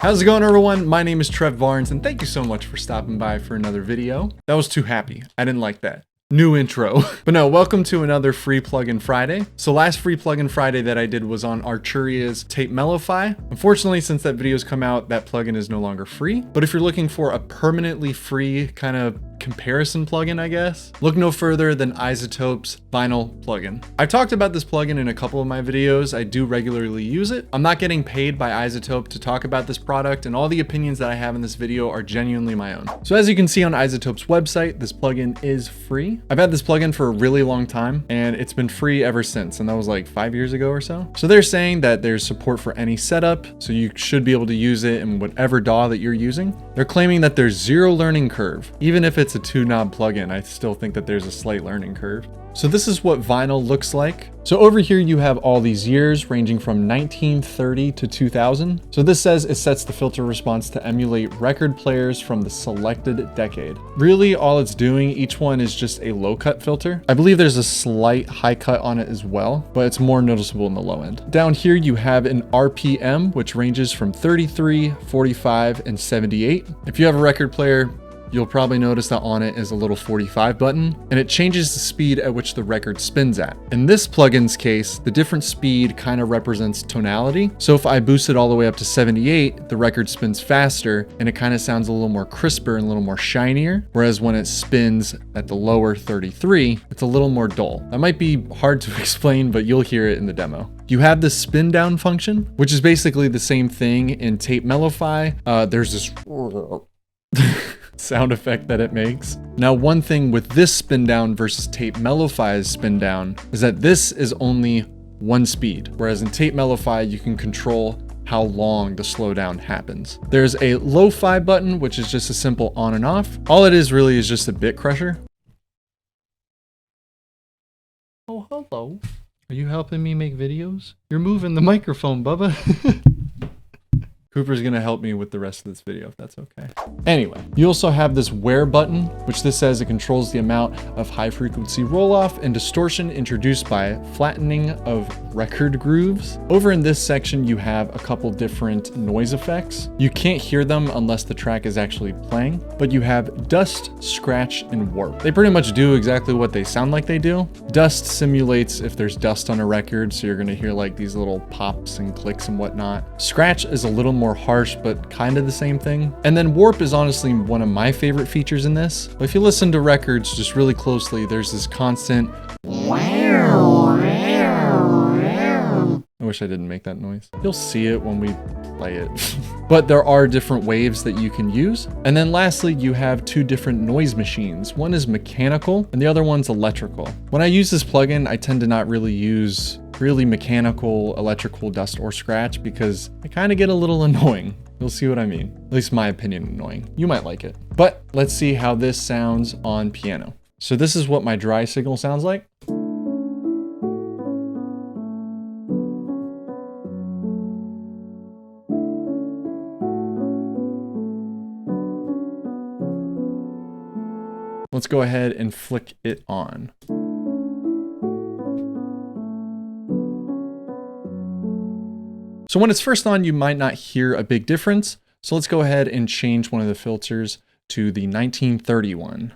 How's it going, everyone? My name is Trev Barnes, and thank you so much for stopping by for another video. That was too happy. I didn't like that. New intro. But no, welcome to another free plugin Friday. So last free plugin Friday that I did was on Arturia's Tape Mellify. Unfortunately, since that video's come out, that plugin is no longer free. But if you're looking for a permanently free kind of comparison plugin, I guess, look no further than iZotope's vinyl plugin. I've talked about this plugin in a couple of my videos. I do regularly use it. I'm not getting paid by iZotope to talk about this product, and all the opinions that I have in this video are genuinely my own. So as you can see on iZotope's website, this plugin is free. I've had this plugin for a really long time, and it's been free ever since, and that was like 5 years ago or so. So they're saying that there's support for any setup, so you should be able to use it in whatever DAW that you're using. They're claiming that there's zero learning curve. Even if it's a 2-knob plugin, I still think that there's a slight learning curve. So this is what vinyl looks like. So over here you have all these years ranging from 1930 to 2000. So this says it sets the filter response to emulate record players from the selected decade. Really all it's doing, each one is just a low cut filter. I believe there's a slight high cut on it as well, but it's more noticeable in the low end. Down here you have an RPM, which ranges from 33, 45, and 78. If you have a record player, you'll probably notice that on it is a little 45 button, and it changes the speed at which the record spins at. In this plugin's case, the different speed kind of represents tonality. So if I boost it all the way up to 78, the record spins faster, and it kind of sounds a little more crisper and a little more shinier. Whereas when it spins at the lower 33, it's a little more dull. That might be hard to explain, but you'll hear it in the demo. You have the spin down function, which is basically the same thing in Tape Mellify. There's this sound effect that it makes. Now, one thing with this spin down versus Tape Mellify's spin down is that this is only one speed, whereas in Tape Mellify, you can control how long the slowdown happens. There's a lo-fi button, which is just a simple on and off. All it is really is just a bit crusher. Oh, hello. Are you helping me make videos? You're moving the microphone, Bubba. Cooper's gonna help me with the rest of this video if that's okay. Anyway, you also have this where button, which this says it controls the amount of high frequency roll off and distortion introduced by flattening of record grooves. Over in this section, you have a couple different noise effects. You can't hear them unless the track is actually playing, but you have dust, scratch, and warp. They pretty much do exactly what they sound like they do. Dust simulates if there's dust on a record, so you're gonna hear like these little pops and clicks and whatnot. Scratch is a little more harsh, but kind of the same thing. And then warp is honestly one of my favorite features in this. But if you listen to records just really closely, there's this constant I wish I didn't make that noise. You'll see it when we play it. But there are different waves that you can use. And then lastly, you have two different noise machines. One is mechanical and the other one's electrical. When I use this plugin, I tend to not really use mechanical, electrical dust or scratch because I kind of get a little annoying. You'll see what I mean. At least my opinion, annoying. You might like it. But let's see how this sounds on piano. So this is what my dry signal sounds like. Let's go ahead and flick it on. So when it's first on, you might not hear a big difference. So let's go ahead and change one of the filters to the 1931.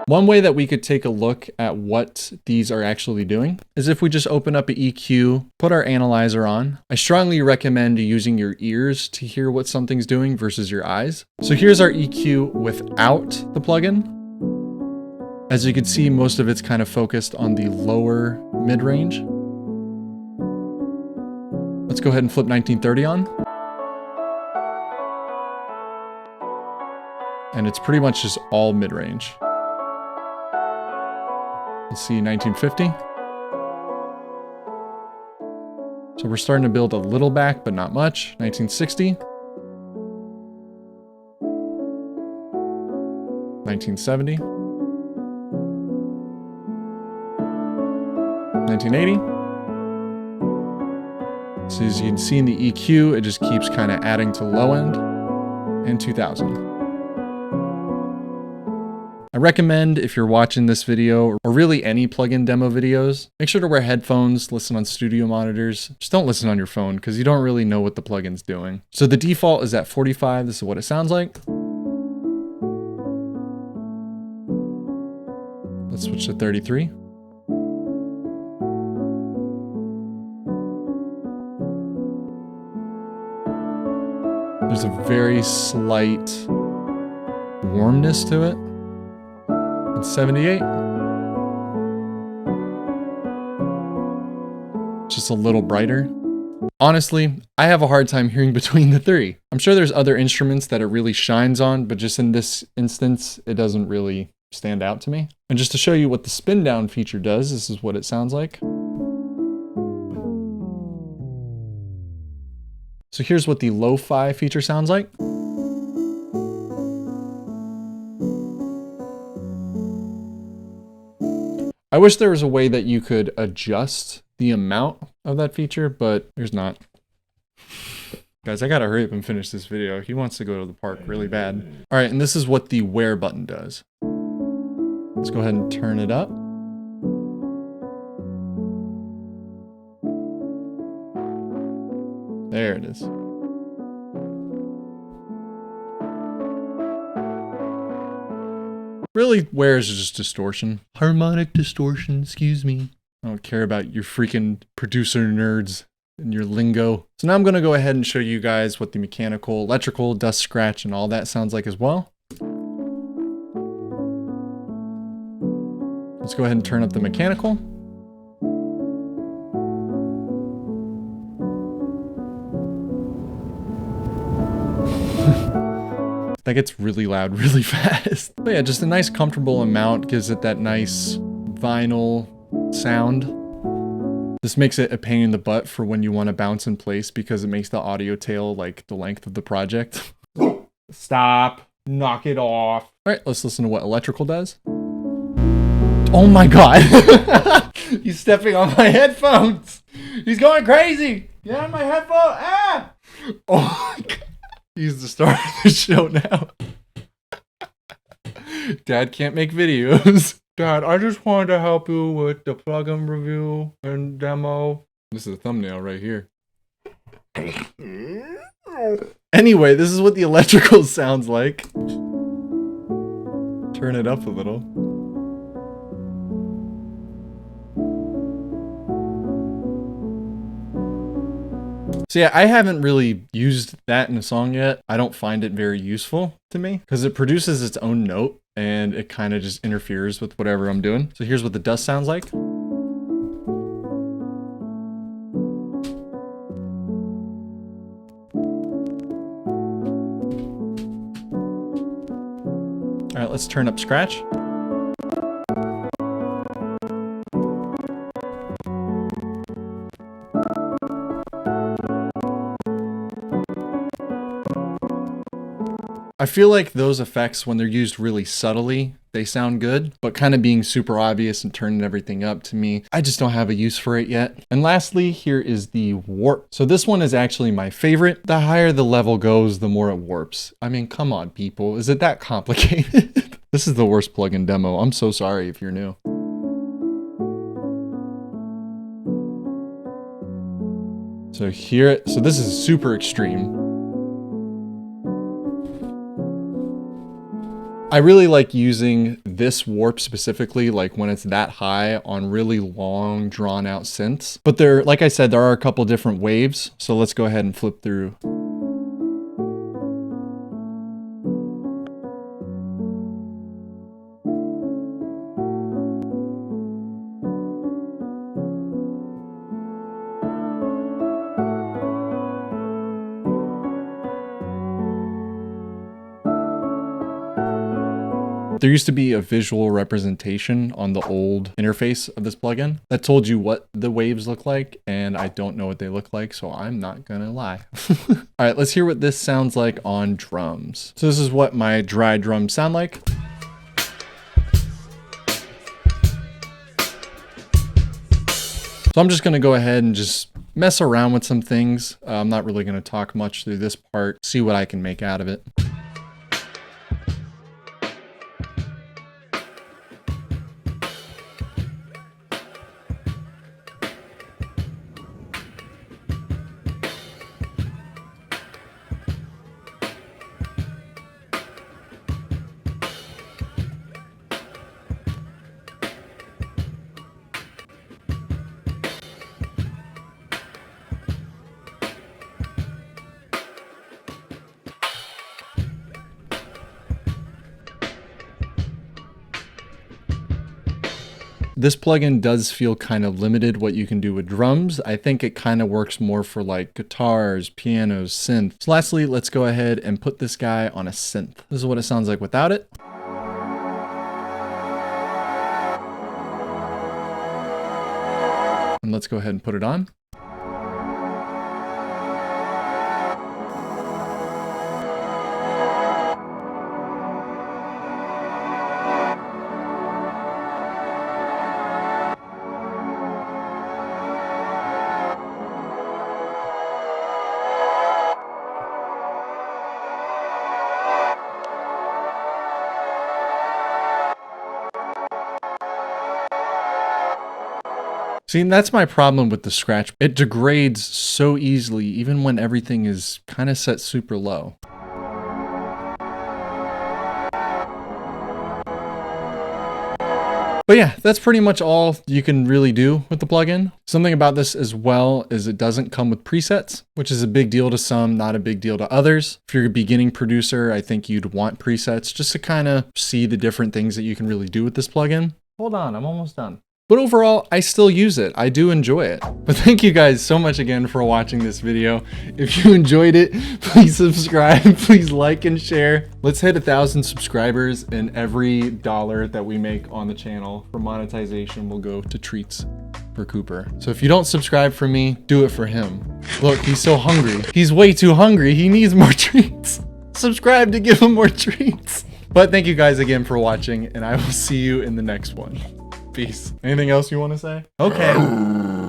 One way that we could take a look at what these are actually doing is if we just open up an EQ, put our analyzer on. I strongly recommend using your ears to hear what something's doing versus your eyes. So here's our EQ without the plugin. As you can see, most of it's kind of focused on the lower mid-range. Let's go ahead and flip 1930 on. And it's pretty much just all mid-range. Let's see, 1950. So we're starting to build a little back, but not much. 1960. 1970. 1980. So as you can see in the EQ, it just keeps kind of adding to low end. And 2000. recommend if you're watching this video or really any plugin demo videos, make sure to wear headphones, listen on studio monitors. Just don't listen on your phone because you don't really know what the plugin's doing. So the default is at 45. This is what it sounds like. Let's switch to 33. There's a very slight warmness to it. It's 78. Just a little brighter. Honestly, I have a hard time hearing between the three. I'm sure there's other instruments that it really shines on, but just in this instance, it doesn't really stand out to me. And just to show you what the spin down feature does, this is what it sounds like. So here's what the lo-fi feature sounds like. I wish there was a way that you could adjust the amount of that feature, but there's not. Guys, I gotta hurry up and finish this video. He wants to go to the park really bad. All right, and this is what the where button does. Let's go ahead and turn it up. There it is. Really, where is just distortion? Harmonic distortion, excuse me. I don't care about your freaking producer nerds and your lingo. So now I'm gonna go ahead and show you guys what the mechanical, electrical, dust scratch, and all that sounds like as well. Let's go ahead and turn up the mechanical. That gets really loud really fast. But yeah, just a nice comfortable amount gives it that nice vinyl sound. This makes it a pain in the butt for when you want to bounce in place because it makes the audio tail like the length of the project. Stop. Knock it off. All right, let's listen to what electrical does. Oh my God. He's stepping on my headphones. He's going crazy. Get on my headphone. Ah! Oh my God. He's the star of the show now. Dad can't make videos. Dad, I just wanted to help you with the plugin review and demo. This is a thumbnail right here. Anyway, this is what the electrical sounds like. Turn it up a little. So yeah, I haven't really used that in a song yet. I don't find it very useful to me because it produces its own note and it kind of just interferes with whatever I'm doing. So here's what the dust sounds like. All right, let's turn up scratch. I feel like those effects, when they're used really subtly, they sound good, but kind of being super obvious and turning everything up, to me, I just don't have a use for it yet. And lastly, here is the warp. So this one is actually my favorite. The higher the level goes, the more it warps. I mean, come on, people. Is it that complicated? This is the worst plugin demo. I'm so sorry if you're new. So this is super extreme. I really like using this warp specifically, like when it's that high on really long, drawn out synths. But there, like I said, there are a couple different waves. So let's go ahead and flip through. There used to be a visual representation on the old interface of this plugin that told you what the waves look like, and I don't know what they look like, so I'm not gonna lie. All right, let's hear what this sounds like on drums. So this is what my dry drums sound like. So I'm just gonna go ahead and just mess around with some things. I'm not really gonna talk much through this part, see what I can make out of it. This plugin does feel kind of limited what you can do with drums. I think it kind of works more for like guitars, pianos, synths. So lastly, let's go ahead and put this guy on a synth. This is what it sounds like without it. And let's go ahead and put it on. See, and that's my problem with the scratch. It degrades so easily, even when everything is kind of set super low. But yeah, that's pretty much all you can really do with the plugin. Something about this as well is it doesn't come with presets, which is a big deal to some, not a big deal to others. If you're a beginning producer, I think you'd want presets just to kind of see the different things that you can really do with this plugin. Hold on, I'm almost done. But overall, I still use it. I do enjoy it. But thank you guys so much again for watching this video. If you enjoyed it, please subscribe, please like and share. Let's hit 1,000 subscribers, and every dollar that we make on the channel for monetization will go to treats for Cooper. So if you don't subscribe for me, do it for him. Look, he's so hungry. He's way too hungry. He needs more treats. Subscribe to give him more treats. But thank you guys again for watching, and I will see you in the next one. Peace. Anything else you want to say? Okay.